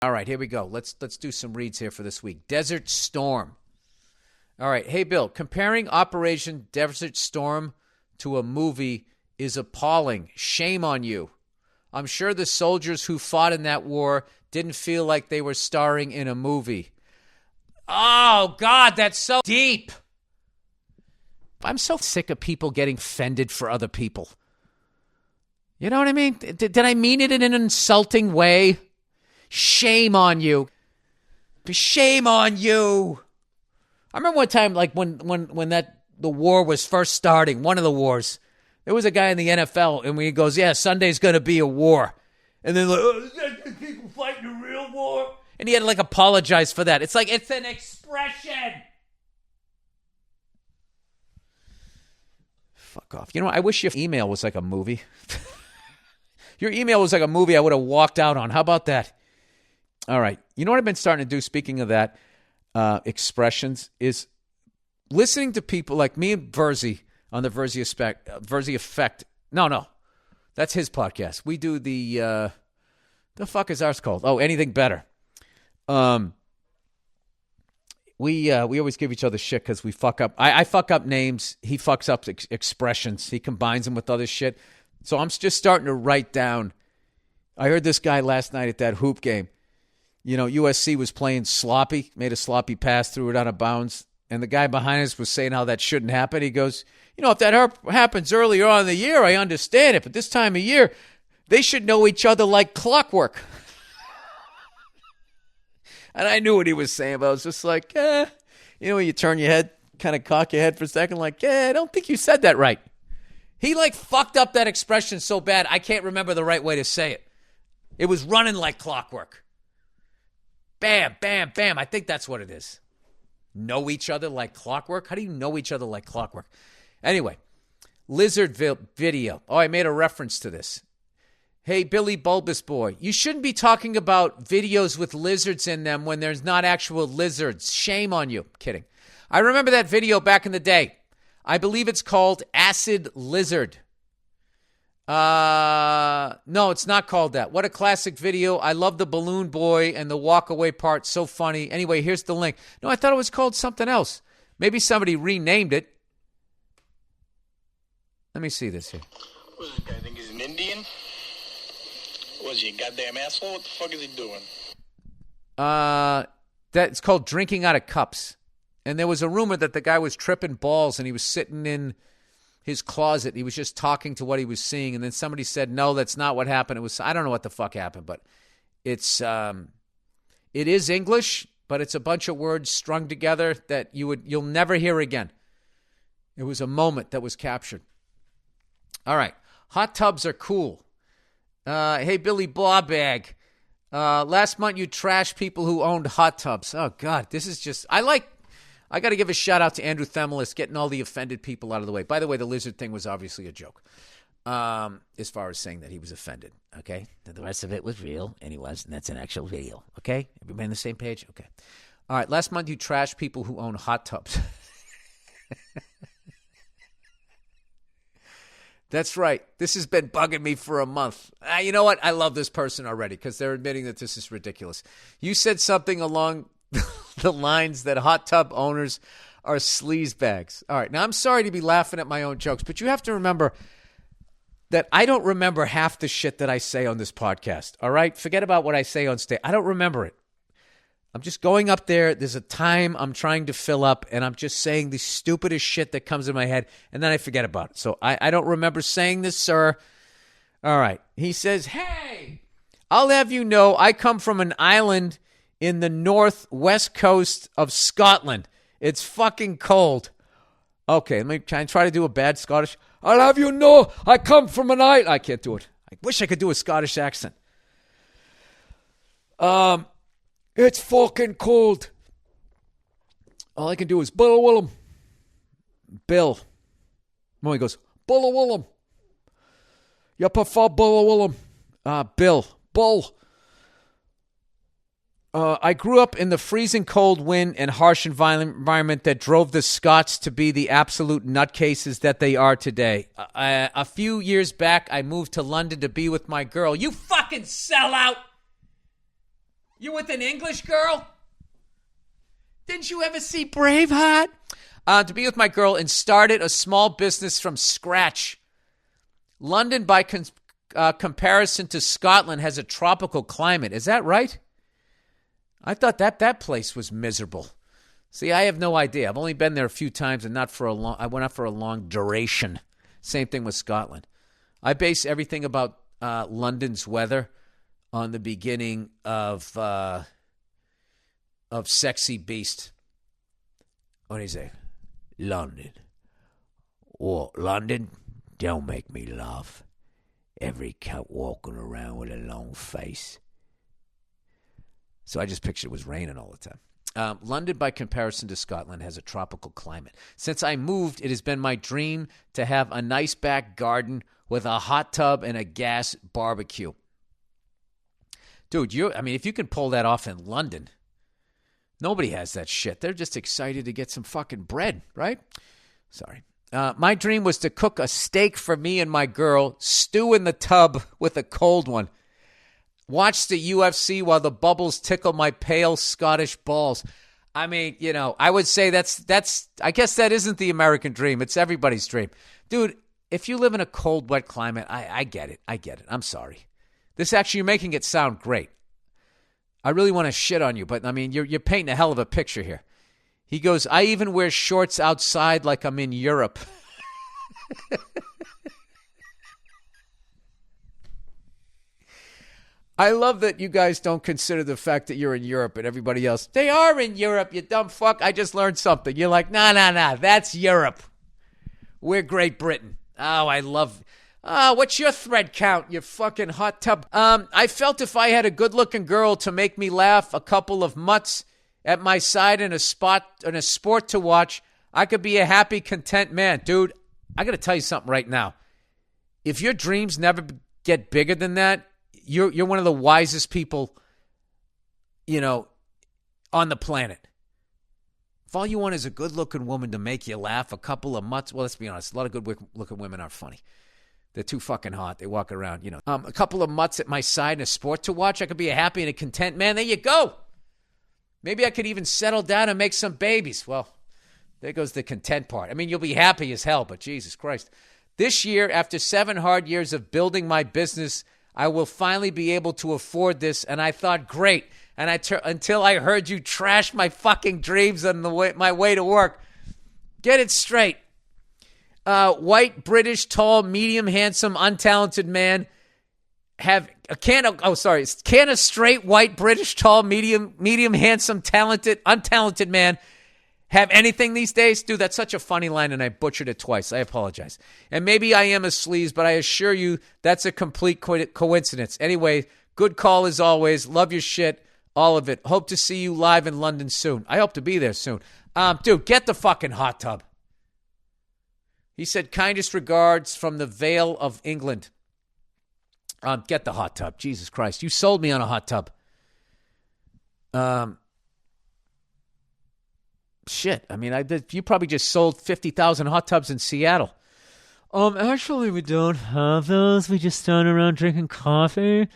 All right, here we go. Let's do some reads here for this week. Desert Storm. All right, hey, Bill, comparing Operation Desert Storm to a movie is appalling. Shame on you. I'm sure the soldiers who fought in that war didn't feel like they were starring in a movie. Oh, God, that's so deep. I'm so sick of people getting offended for other people. You know what I mean? Did I mean it in an insulting way? Shame on you. Shame on you. I remember one time, like when the war was first starting, one of the wars, there was a guy in the NFL, and he goes, yeah, Sunday's going to be a war. And then, like, oh, is that people fighting a real war? And he had to, like, apologize for that. It's like, it's an expression. Fuck off. You know, I wish your email was like a movie. Your email was like a movie I would have walked out on. How about that? All right. You know what I've been starting to do, speaking of that, expressions, is listening to people like me and Verzi on the Verzi Effect. No. That's his podcast. We do the fuck is ours called? Oh, Anything Better. We always give each other shit because we fuck up. I fuck up names. He fucks up expressions. He combines them with other shit. So I'm just starting to write down. I heard this guy last night at that hoop game. You know, USC was playing sloppy, made a sloppy pass, threw it out of bounds. And the guy behind us was saying how that shouldn't happen. He goes, you know, if that happens earlier on in the year, I understand it. But this time of year, they should know each other like clockwork. And I knew what he was saying, but I was just like, you know, when you turn your head, kind of cock your head for a second, like, I don't think you said that right. He, like, fucked up that expression so bad, I can't remember the right way to say it. It was running like clockwork. Bam, bam, bam. I think that's what it is. Know each other like clockwork? How do you know each other like clockwork? Anyway, lizard video. Oh, I made a reference to this. Hey, Billy Bulbous Boy, you shouldn't be talking about videos with lizards in them when there's not actual lizards. Shame on you. Kidding. I remember that video back in the day. I believe it's called Acid Lizard. No, it's not called that. What a classic video. I love the balloon boy and the walk away part. So funny. Anyway, here's the link. No, I thought it was called something else. Maybe somebody renamed it. Let me see this here. What does this guy think he's an Indian? Was he a goddamn asshole? What the fuck is he doing? That's called Drinking Out of Cups. And there was a rumor that the guy was tripping balls and he was sitting in his closet. He was just talking to what he was seeing. And then somebody said, no, that's not what happened. It was, I don't know what the fuck happened, but it is English, but it's a bunch of words strung together that you'll never hear again. It was a moment that was captured. All right. Hot tubs are cool. Hey, Billy Blawbag. Last month you trashed people who owned hot tubs. Oh, God, this is just, I got to give a shout out to Andrew Themelis getting all the offended people out of the way. By the way, the lizard thing was obviously a joke. As far as saying that he was offended. Okay. The rest of it was real, and he was, and that's an actual video. Okay. Everybody on the same page? Okay. All right. Last month you trashed people who own hot tubs. That's right. This has been bugging me for a month. You know what? I love this person already because they're admitting that this is ridiculous. You said something along the lines that hot tub owners are sleazebags. All right. Now, I'm sorry to be laughing at my own jokes, but you have to remember that I don't remember half the shit that I say on this podcast. All right? Forget about what I say on stage. I don't remember it. I'm just going up there. There's a time I'm trying to fill up, and I'm just saying the stupidest shit that comes in my head, and then I forget about it. So I don't remember saying this, sir. All right. He says, hey, I'll have you know I come from an island in the northwest coast of Scotland. It's fucking cold. Okay, let me try to do a bad Scottish. I'll have you know I come from an island. I can't do it. I wish I could do a Scottish accent. It's fucking cold. All I can do is Bill Willem. Bill. Well, he goes, Bill Willem. You prefer Bill Willem? Bill. Bull. I grew up in the freezing cold wind and harsh environment that drove the Scots to be the absolute nutcases that they are today. A few years back, I moved to London to be with my girl. You fucking sellout! You with an English girl? Didn't you ever see Braveheart? To be with my girl and started a small business from scratch. London, by comparison to Scotland, has a tropical climate. Is that right? I thought that place was miserable. See, I have no idea. I've only been there a few times and not for a long. I went out for a long duration. Same thing with Scotland. I base everything about London's weather on the beginning of Sexy Beast. What do you say? London. What, London? Don't make me laugh. Every cat walking around with a long face. So I just pictured it was raining all the time. London, by comparison to Scotland, has a tropical climate. Since I moved, it has been my dream to have a nice back garden with a hot tub and a gas barbecue. Dude, if you can pull that off in London, nobody has that shit. They're just excited to get some fucking bread, right? Sorry. My dream was to cook a steak for me and my girl, stew in the tub with a cold one. Watch the UFC while the bubbles tickle my pale Scottish balls. I mean, I would say that's. I guess that isn't the American dream. It's everybody's dream. Dude, if you live in a cold, wet climate, I get it. I get it. I'm sorry. You're making it sound great. I really want to shit on you, but I mean, you're painting a hell of a picture here. He goes, I even wear shorts outside like I'm in Europe. I love that you guys don't consider the fact that you're in Europe and everybody else. They are in Europe, you dumb fuck. I just learned something. You're like, nah, that's Europe. We're Great Britain. Oh, I love. What's your thread count, you fucking hot tub? I felt if I had a good-looking girl to make me laugh, a couple of mutts at my side and a sport to watch, I could be a happy, content man. Dude, I got to tell you something right now. If your dreams never get bigger than that, you're one of the wisest people, on the planet. If all you want is a good-looking woman to make you laugh, a couple of mutts, well, let's be honest, a lot of good-looking women aren't funny. They're too fucking hot. They walk around, a couple of mutts at my side and a sport to watch, I could be a happy and a content man. There you go. Maybe I could even settle down and make some babies. Well, there goes the content part. I mean, you'll be happy as hell, but Jesus Christ. This year, after 7 hard years of building my business, I will finally be able to afford this, and I thought, great. And until I heard you trash my fucking dreams on my way to work. Get it straight. White, British, tall, medium, handsome, untalented man can a straight, white, British, tall, medium, handsome, untalented man have anything these days? Dude, that's such a funny line, and I butchered it twice. I apologize. And maybe I am a sleaze, but I assure you that's a complete coincidence. Anyway, good call as always. Love your shit, all of it. Hope to see you live in London soon. I hope to be there soon. Dude, get the fucking hot tub. He said, kindest regards from the Vale of England. Get the hot tub. Jesus Christ. You sold me on a hot tub. Shit. I mean, you probably just sold 50,000 hot tubs in Seattle. Actually, we don't have those. We just stand around drinking coffee.